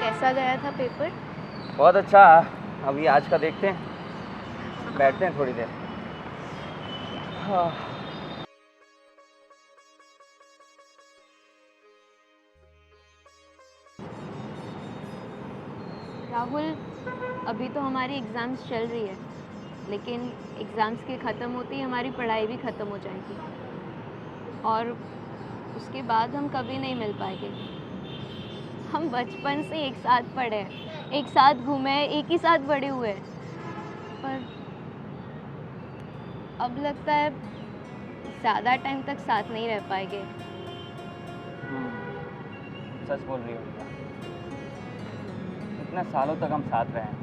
कैसा गया था पेपर? बहुत अच्छा। अभी आज का देखते हैं, बैठते हैं थोड़ी देर। हाँ। राहुल, अभी तो हमारी एग्ज़ाम्स चल रही है, लेकिन एग्ज़ाम्स के ख़त्म होते ही हमारी पढ़ाई भी ख़त्म हो जाएगी और उसके बाद हम कभी नहीं मिल पाएंगे। हम बचपन से एक साथ पढ़े हैं, एक साथ घूमे, एक ही साथ बड़े हुए, पर अब लगता है ज़्यादा टाइम तक साथ नहीं रह पाएंगे। सच बोल रही हो बेटा, इतने सालों तक हम साथ रहे हैं,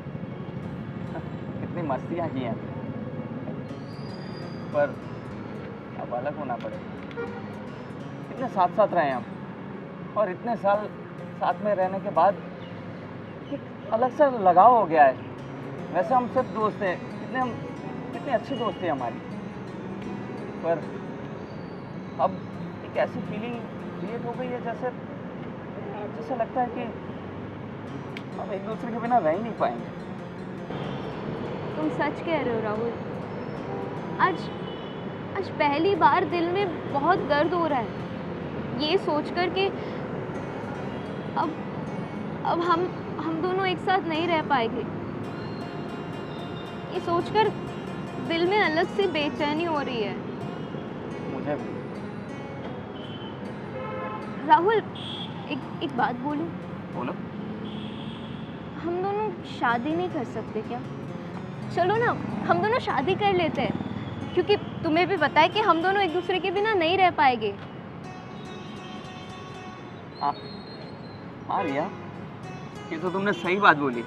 कितनी मस्तियाँ की हैं, पर अब अलग होना पड़ेगा। इतने साथ साथ रहे हम, और इतने साल साथ में रहने के बाद एक अलग सा लगाव हो गया है। वैसे हम सिर्फ दोस्त हैं, कितनी अच्छी दोस्ती है हमारी, पर अब एक ऐसी फीलिंग क्रिएट हो गई है जैसे जैसे लगता है कि हम एक दूसरे के बिना रह ही नहीं पाएंगे। तुम सच कह रहे हो राहुल। आज आज पहली बार दिल में बहुत दर्द हो रहा है, ये सोचकर कि अब हम दोनों एक साथ नहीं रह पाएंगे। ये सोचकर दिल में अलग सी बेचैनी हो रही है। मुझे भी। राहुल, एक बात बोलूं? बोलो। हम दोनों शादी नहीं कर सकते क्या? चलो ना, हम दोनों शादी कर लेते हैं, क्योंकि तुम्हें भी पता है कि हम दोनों एक दूसरे के बिना नहीं रह पाएंगे। हाँ रिया, ये तो तुमने सही बात बोली,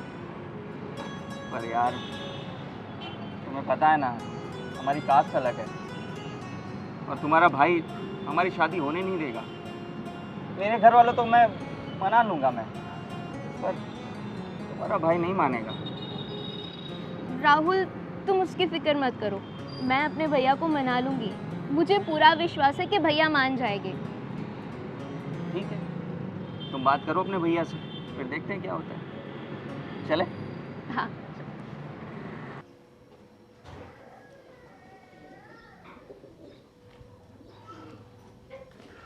पर यार तुम्हें पता है ना, हमारी कास्ट अलग है और तुम्हारा भाई हमारी शादी होने नहीं देगा। मेरे घर वालों तो मैं मना लूँगा मैं, पर तुम्हारा भाई नहीं मानेगा। राहुल, तुम उसकी फिक्र मत करो, मैं अपने भैया को मना लूँगी। मुझे पूरा विश्वास है कि भैया मान जाएंगे। ठीक है, तुम बात करो अपने भैया से, फिर देखते हैं क्या होता है। चले? हाँ।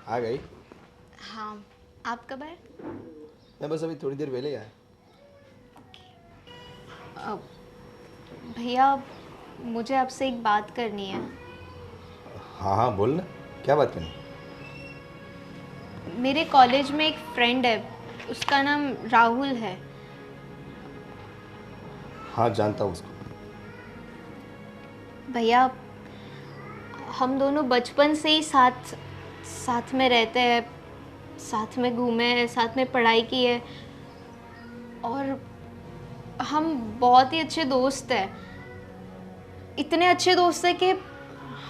आ गई? हाँ, आप कब आए? मैं बस अभी थोड़ी देर पहले ही आया। भैया, मुझे आपसे एक बात करनी है। हाँ हाँ बोल ना, क्या बात करनी? मेरे कॉलेज में एक फ्रेंड है, उसका नाम राहुल है। हाँ जानता हूँ उसको। भैया, हम दोनों बचपन से ही साथ में रहते हैं, साथ में घूमे हैं, साथ में पढ़ाई की है और हम बहुत ही अच्छे दोस्त हैं। इतने अच्छे दोस्त हैं कि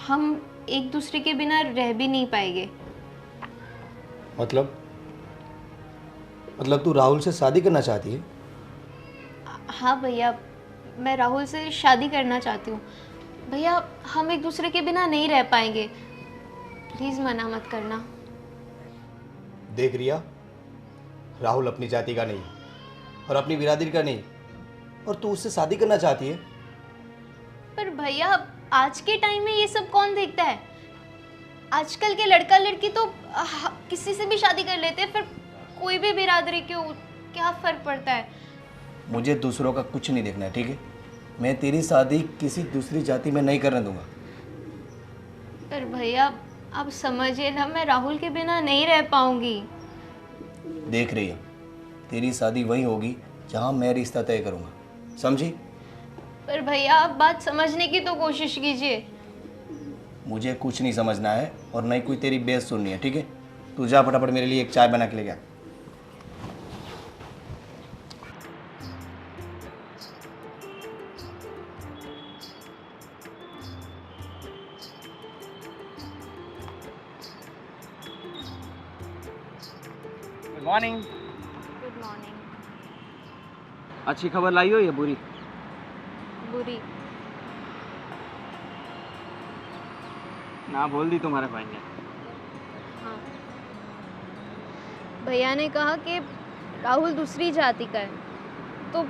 हम एक दूसरे के बिना रह भी नहीं पाएंगे। मतलब तू राहुल से शादी करना चाहती है? हाँ भैया, मैं राहुल से शादी करना चाहती हूँ। भैया, हम एक दूसरे के बिना नहीं रह पाएंगे, प्लीज़ मना मत करना। देख रिया, राहुल अपनी जाति का नहीं और अपनी बिरादरी का नहीं, और तू उससे शादी करना चाहती है? पर भैया, आज के टाइम में ये सब कौन देखता है? आजकल के लड़का लड़की तो किसी से भी शादी कर लेते हैं, फिर कोई भी बिरादरी क्यों, क्या फ़र्क पड़ता है? मुझे दूसरों का कुछ नहीं देखना है, ठीक है? मैं तेरी शादी किसी दूसरी जाति में नहीं करने दूंगा। पर भैया, आप समझिए ना, मैं राहुल के बिना नहीं रह पाऊंगी। देख रही है, तेरी शादी वही होगी जहाँ मैं रिश्ता तय करूँगा, समझी? पर भैया, आप बात समझने की तो कोशिश कीजिए। मुझे कुछ नहीं समझना है और नहीं कोई तेरी बेइज्जती सुननी है, ठीक है? तू जा फटाफट मेरे लिए एक चाय बना के ले गया। Good morning. Good morning. अच्छी खबर लाई हो या बुरी? बुरी। ना बोल दी तुम्हारे भाई ने। हाँ, भैया ने कहा कि राहुल दूसरी जाति का है, तो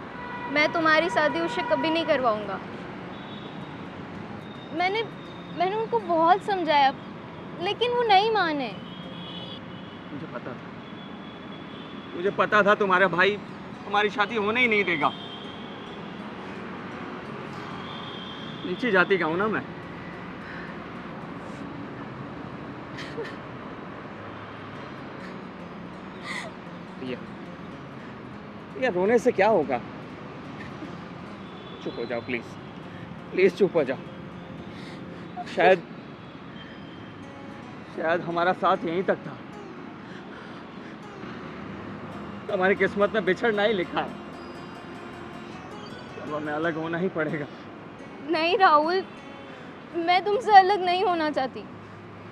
मैं तुम्हारी शादी उससे कभी नहीं करवाऊंगा। मैंने मैंने उनको बहुत समझाया, लेकिन वो नहीं माने। मुझे पता था तुम्हारा भाई हमारी शादी होने ही नहीं देगा। नीची जाति का हूं ना मैं। ये रोने से क्या होगा? चुप हो जाओ प्लीज, प्लीज चुप हो जाओ। शायद हमारा साथ यहीं तक था। हमारी किस्मत में बिछड़ना ही लिखा है। अब हमें अलग होना ही पड़ेगा। नहीं राहुल, मैं तुमसे अलग नहीं होना चाहती।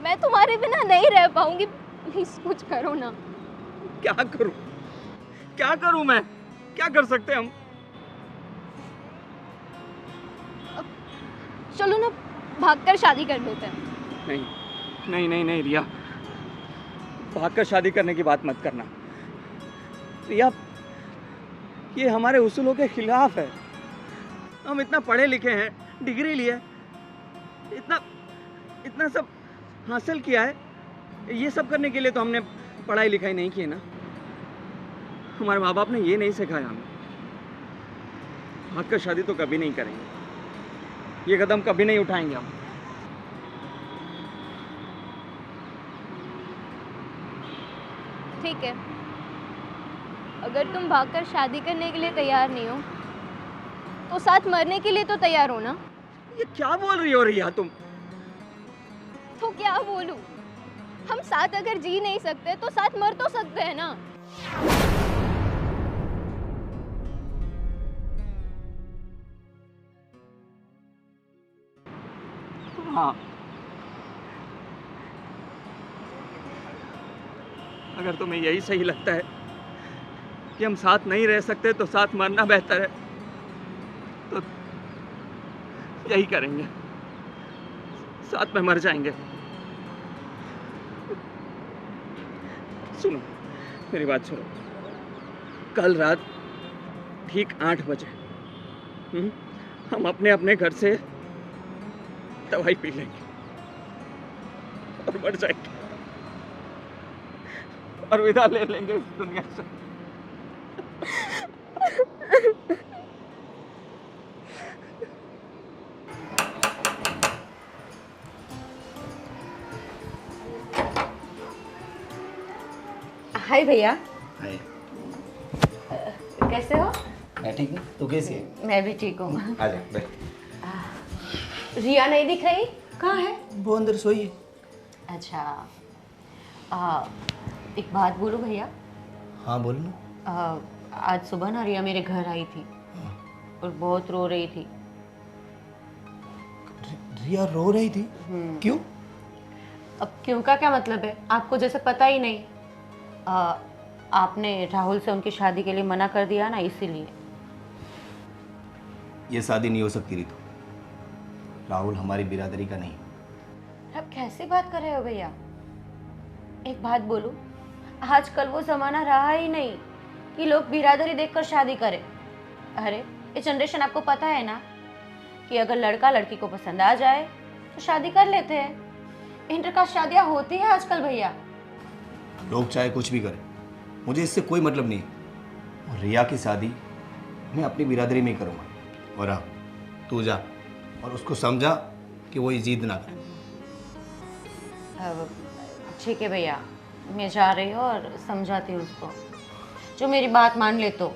मैं तुम्हारे बिना नहीं रह पाऊंगी। प्लीज कुछ करो ना। क्या करूं? क्या करूं मैं? क्या कर सकते हम? चलो ना, भागकर शादी कर लेते हैं। नहीं नहीं नहीं नहीं रिया, भागकर शादी करने की बात मत करना। रिया, ये हमारे उसूलों के खिलाफ है। हम इतना पढ़े लिखे हैं, डिग्री लिए, इतना सब हासिल किया है। ये सब करने के लिए तो हमने पढ़ाई लिखाई नहीं की है ना। हमारे माँ बाप ने ये नहीं सिखाया हमें। भागकर शादी तो कभी नहीं करेंगे। ये कदम कभी नहीं उठाएंगे हम। ठीक है, अगर तुम भागकर शादी करने के लिए तैयार नहीं हो, तो साथ मरने के लिए तो तैयार हो ना? ये क्या बोल रही हो रिया तुम? तो क्या बोलूं? हम साथ अगर जी नहीं सकते तो साथ मर तो सकते हैं ना। हाँ, अगर तुम्हें यही सही लगता है कि हम साथ नहीं रह सकते तो साथ मरना बेहतर है, तो यही करेंगे। साथ में मर जाएंगे। सुनो, मेरी बात सुनो। कल रात ठीक 8 बजे हम अपने अपने घर से दवाई पी लेंगे और मर जाएंगे और विदा ले लेंगे इस दुनिया से। हाय भैया। हाय। कैसे हो? मैं ठीक हूँ, तू कैसी है? मैं भी ठीक हूँ। आ जा बैठ। रिया नहीं दिख रही, कहाँ है? वो अंदर सोई है। अच्छा, एक बात बोलूं भैया? हाँ बोल ना। आज सुबह ना रिया मेरे घर आई थी और बहुत रो रही थी। रिया रो रही थी? क्यों? अब क्यों का क्या मतलब है? आपको जैसे पता ही नहीं। आपने राहुल से उनकी शादी के लिए मना कर दिया ना, इसीलिए। ये शादी नहीं हो सकती रितु। राहुल हमारी बिरादरी का नहीं। आप कैसे बात कर रहे हो भैया? एक बात बोलूं, आजकल वो जमाना रहा ही नहीं कि लोग बिरादरी देखकर शादी करें। अरे ये जनरेशन आपको पता है ना कि अगर लड़का लड़की को पसंद आ जाए तो शादी कर लेते हैं। इंटरकास्ट शादियां होती है आजकल भैया। लोग चाहे कुछ भी करें, मुझे इससे कोई मतलब नहीं। और रिया की शादी मैं अपनी बिरादरी में ही करूँगा। और हाँ, तू जा और उसको समझा कि वो ये जिद ना करे। ठीक है भैया, मैं जा रही हूँ और समझाती हूँ उसको। जो मेरी बात मान ले तो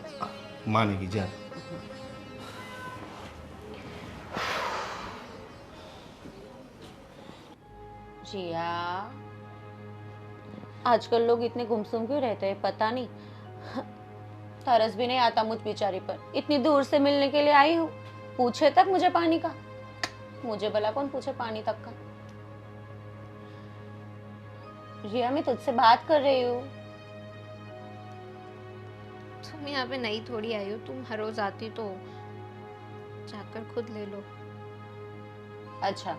मानेगी। जा। जिया, आजकल लोग इतने गुमसुम क्यों रहते हैं पता नहीं। तरस भी नहीं आता मुझ बेचारी पर। इतनी दूर से मिलने के लिए आई हूँ, पूछे तक मुझे पानी का। मुझे भला कौन पूछे पानी तक का। रिया, मैं तुझसे बात कर रही हूँ। तुम यहाँ पे नई थोड़ी आई हो, तुम हर रोज आती तो जाकर खुद ले लो। अच्छा,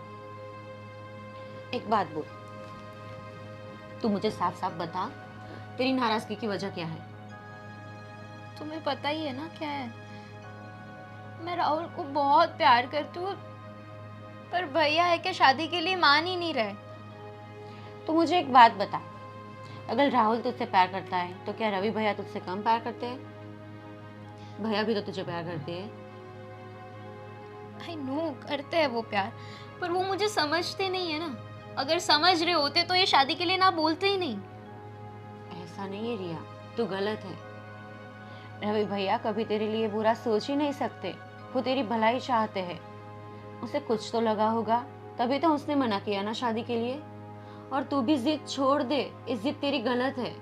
एक बात बोल, तू मुझे साफ साफ बता, तेरी नाराजगी की वजह क्या है? तुम्हें पता ही है ना क्या है, मैं राहुल को बहुत प्यार करती हूँ, पर भैया है कि शादी के लिए मान ही नहीं रहे। तो मुझे एक बात बता, अगर राहुल तुझसे प्यार करता है तो क्या रवि भैया तुझसे कम प्यार करते हैं? भैया भी तो तुझे प्यार करते हैं। आई नो करते हैं वो प्यार, पर वो मुझे समझते नहीं है ना। अगर समझ रहे होते तो ये शादी के लिए ना बोलते ही नहीं। ऐसा नहीं है रिया, तू गलत है। रवि भैया कभी तेरे लिए बुरा सोच ही नहीं सकते, वो तेरी भलाई चाहते हैं। उसे कुछ तो लगा होगा, तभी तो उसने मना किया ना शादी के लिए। और तू भी जिद छोड़ दे, इस जिद तेरी गलत है।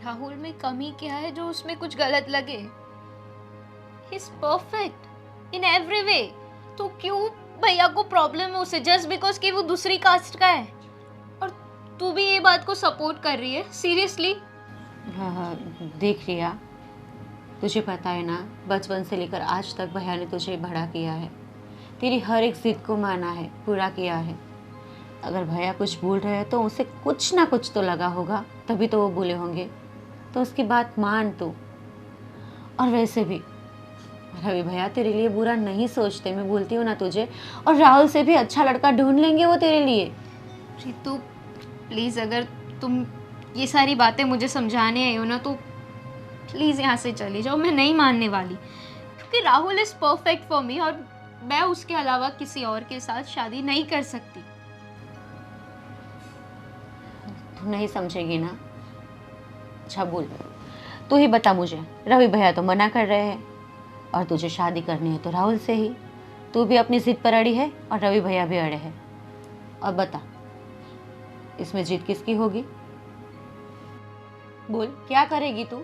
राहुल में कमी क्या है जो उसमें कुछ गलत लगे? He is perfect in every way. तो क्यों भैया को प्रॉब्लम है उसे जस्ट बिकॉज कि वो दूसरी कास्ट का है? और तू भी ये बात को सपोर्ट कर रही है सीरियसली? हाँ, देख रिया, तुझे पता है ना, बचपन से लेकर आज तक भैया ने तुझे बड़ा किया है, तेरी हर एक जिद को माना है, पूरा किया है। अगर भैया कुछ बोल रहे हैं तो उसे कुछ ना कुछ तो लगा होगा, तभी तो वो बोले होंगे। तो उसकी बात मान तू। और वैसे भी रवि भैया तेरे लिए बुरा नहीं सोचते, मैं बोलती हूँ ना तुझे। और राहुल से भी अच्छा लड़का ढूंढ लेंगे वो तेरे लिए। रितु प्लीज़, अगर तुम ये सारी बातें मुझे समझाने आई हो ना, तो प्लीज़ यहाँ से चली जाओ। मैं नहीं मानने वाली, क्योंकि Rahul is perfect for me और मैं उसके अलावा किसी और के साथ शादी नहीं कर सकती। तू नहीं समझेगी ना? अच्छा बोल, तू ही बता मुझे। रवि भैया तो मना कर रहे हैं और तुझे शादी करनी है तो राहुल से ही। तू भी अपनी जिद पर अड़ी है और रवि भैया भी अड़े हैं। अब बता, इसमें जिद किसकी होगी? बोल, क्या करेगी तू?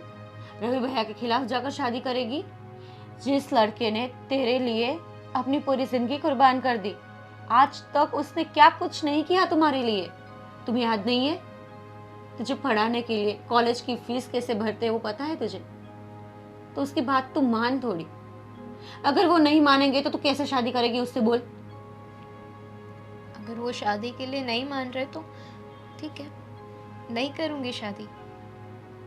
रवि भैया के खिलाफ जाकर शादी करेगी, जिस लड़के ने तेरे लिए अपनी पूरी जिंदगी कुर्बान कर दी? आज तक उसने क्या कुछ नहीं किया तुम्हारे लिए, तुम्हें याद नहीं है? तुझे पढ़ाने के लिए कॉलेज की फीस कैसे भरते वो पता है तुझे? तो उसकी बात तू मान थोड़ी। अगर वो नहीं मानेंगे तो तू कैसे शादी करेगी उससे, बोल? अगर वो शादी के लिए नहीं मान रहे तो ठीक है, नहीं करूँगी शादी।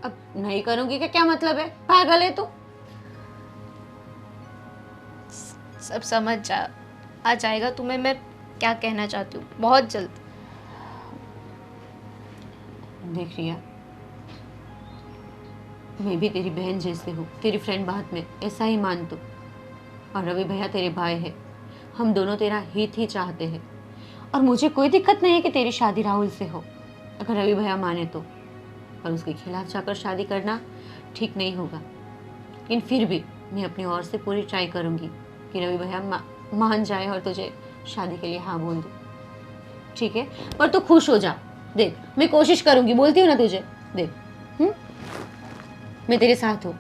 अब नहीं करूंगी का क्या मतलब है? पागल है तू? सब समझ आ जाएगा तुम्हें मैं क्या कहना चाहती हूँ बहुत जल्द। देख रिया, मैं भी तेरी बहन जैसे हूँ, तेरी फ्रेंड बात में, ऐसा ही मान तू। और रवि भैया तेरे भाई है, हम दोनों तेरा हित ही चाहते हैं। और मुझे कोई दिक्कत नहीं है कि तेरी शादी राहुल से हो, अगर रवि भैया माने तो। पर उसके खिलाफ जाकर शादी करना ठीक नहीं होगा। लेकिन फिर भी मैं अपनी ओर से पूरी ट्राई करूँगी कि रवि भैया मान जाए और तुझे शादी के लिए हाँ बोल दे, ठीक है? पर तू खुश हो जा। देख, मैं कोशिश करूँगी, बोलती हूँ ना तुझे। देख, मैं तेरे साथ हूँ,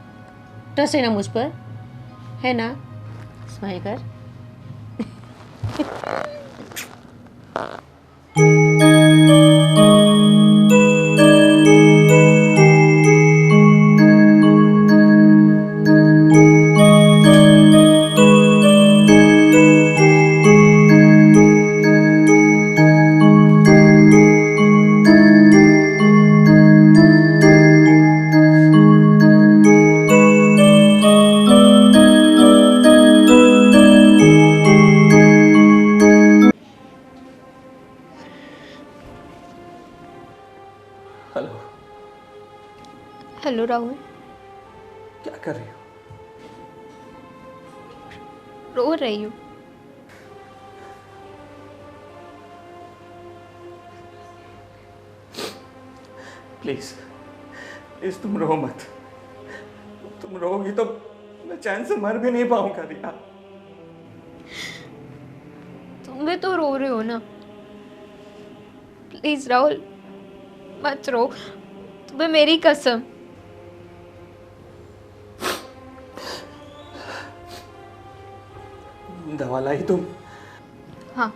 ट्रस्ट है ना मुझ पर, है ना? स्माइल कर। हेलो। हेलो राहुल, क्या कर रही हो? रो रही हूँ। प्लीज प्लीज तुम रो मत। तुम रोगी तो मैं चैन से मर भी नहीं पाऊंगा रिया। तुम भी तो रो रहे हो ना। प्लीज राहुल मत रो, तुम्हें मेरी कसम। दवा लाई तुम? हाँ,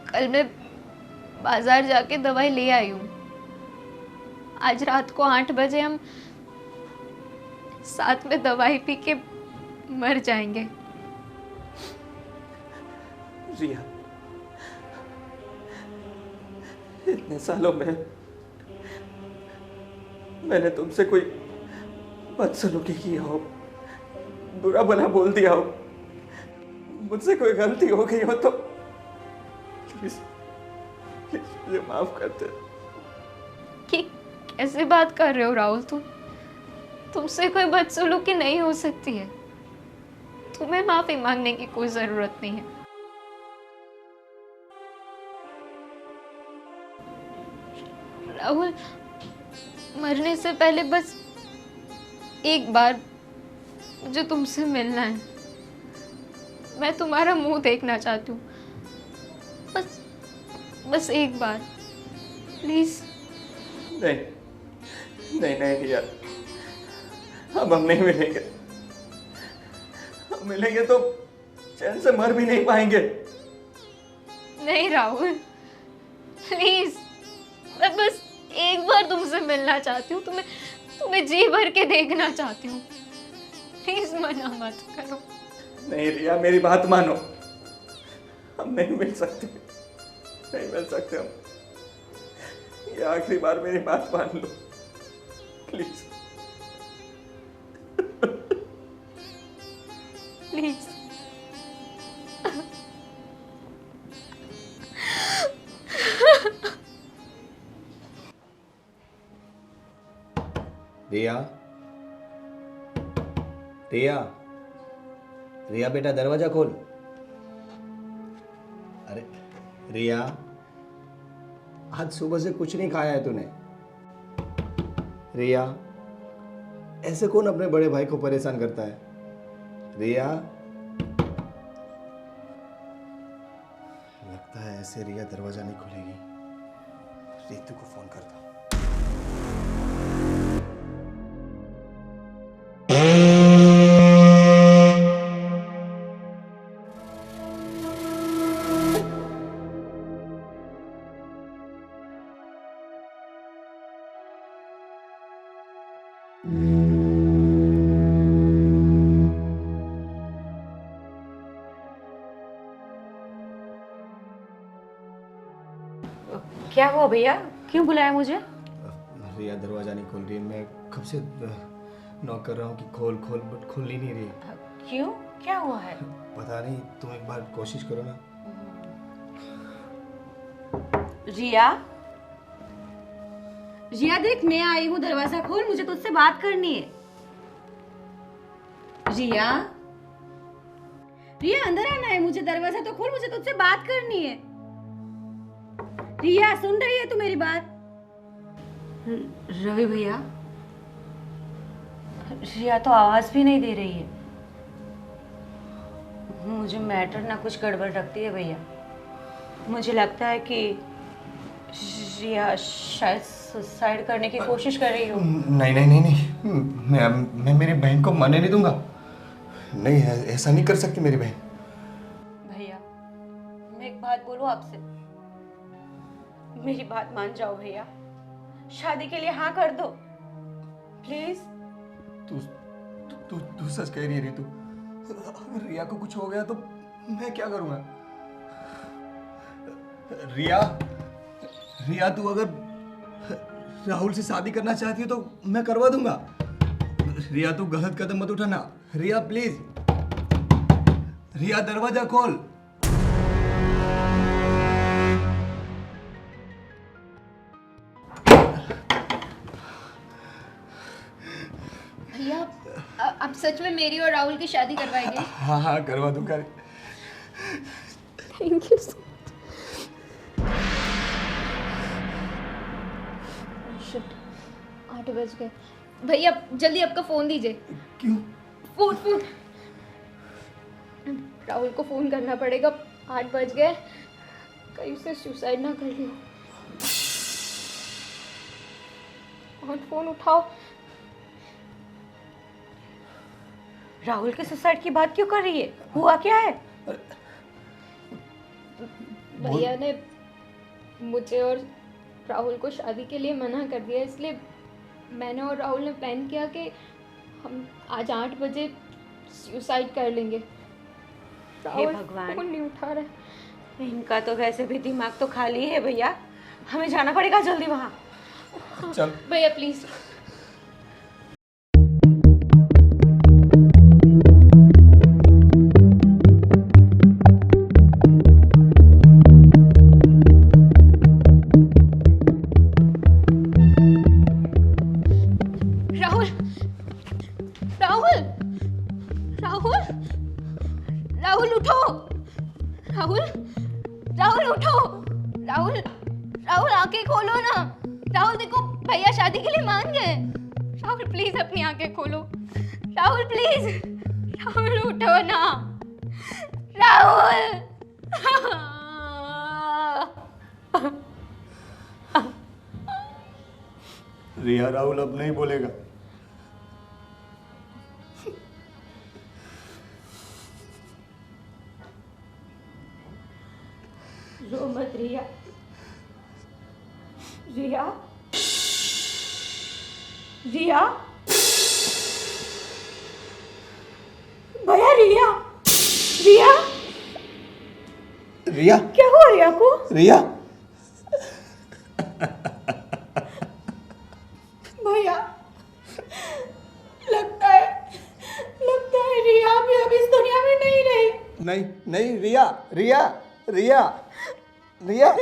कल मैं बाजार जाके दवाई ले आई हूँ। आज रात को 8 बजे हम साथ में दवाई पी के मर जाएंगे। रिया, इतने सालों में मैंने तुमसे कोई बदसलूकी की हो, बुरा भला बोल दिया हो, मुझसे कोई गलती हो गई हो तो प्लीज प्लीज मुझे माफ कर दे। कि कैसे बात कर रहे हो राहुल? तुमसे कोई बदसलूकी नहीं हो सकती है। तुम्हें माफी मांगने की कोई जरूरत नहीं है। राहुल, मरने से पहले बस एक बार मुझे तुमसे मिलना है। मैं तुम्हारा मुंह देखना चाहती हूँ, बस बस एक बार, प्लीज। नहीं नहीं नहीं रिया, अब हम नहीं मिलेंगे। हम मिलेंगे तो चैन से मर भी नहीं पाएंगे। नहीं राहुल, प्लीज, मैं बस एक बार तुमसे मिलना चाहती हूँ। तुम्हें जी भर के देखना चाहती हूँ। प्लीज मना मत करो। नहीं रिया, मेरी बात मानो, हम नहीं मिल सकते, नहीं मिल सकते हम। ये आखिरी बार मेरी बात मान लो प्लीज। प्लीज। रिया, रिया, रिया बेटा दरवाजा खोल। अरे रिया, आज सुबह से कुछ नहीं खाया है तूने। रिया, ऐसे कौन अपने बड़े भाई को परेशान करता है? रिया, लगता है ऐसे रिया दरवाजा नहीं खोलेगी। रितु को फोन करता। क्या हुआ भैया, क्यों बुलाया मुझे? रिया दरवाजा नहीं खोल रही है। मैं कब से नॉक कर रहा हूँ कि खोल खोल, बट खुल ही नहीं रही। क्यों, क्या हुआ है? पता नहीं, तुम एक बार कोशिश करो ना। रिया, रिया देख, मैं आई हूँ, दरवाजा खोल, मुझे तुझसे बात करनी है। रिया, रिया अंदर आना है मुझे, दरवाजा तो खोल, मुझे तुझसे बात करनी है। रिया सुन रही है तू मेरी बात? रवि भैया, रिया तो आवाज भी नहीं दे रही है। मुझे मैटर ना कुछ गड़बड़ लगती है भैया। मुझे लगता है कि रिया शायद सुसाइड करने की कोशिश कर रही हो। नहीं नहीं नहीं नहीं, मैं मेरी बहन को मरने नहीं दूंगा। नहीं, ऐसा नहीं कर सकती मेरी बहन। भैया, मैं एक बात बोलूं आपसे, मेरी बात मान जाओ भैया, शादी के लिए हाँ कर दो प्लीज। तू तू तू सच कह रही है रितु? अगर रिया को कुछ हो गया तो मैं क्या करूंगा? रिया, रिया तू अगर राहुल से शादी करना चाहती है तो मैं करवा दूंगा। रिया तू गलत कदम मत उठाना। रिया प्लीज, रिया दरवाजा खोल। भैया, आप सच में मेरी और राहुल की शादी करवाएंगे? हाँ हाँ करवा दूंगा। Thank you so much. 8 बज गए। भैया जल्दी आपका फोन दीजिए। क्यों? फोन राहुल को फोन करना पड़ेगा। 8 बज गए, कहीं उसे सुसाइड ना कर लियो। फोन उठाओ। राहुल के सुसाइड की बात क्यों कर रही है? हुआ क्या है? भैया ने मुझे और राहुल को शादी के लिए मना कर दिया, इसलिए मैंने और राहुल ने प्लान किया कि हम आज 8 बजे सुसाइड कर लेंगे। हे भगवान, फोन नहीं उठा रहा। इनका तो वैसे भी दिमाग तो खाली है भैया, हमें जाना पड़ेगा जल्दी वहाँ। चल भैया प्लीज आंखें खोलो ना। राहुल देखो भैया शादी के लिए मान गए। राहुल प्लीज अपनी आंखें खोलो। राहुल प्लीज, राहुल उठो ना। राहुल रिया, राहुल अब नहीं बोलेगा। रो मत रिया। रिया, रिया, भैया रिया, रिया, रिया, क्या हुआ रिया को? रिया, भैया, लगता है रिया भी अब इस दुनिया में नहीं रही। नहीं नहीं, रिया, रिया, रिया, रिया।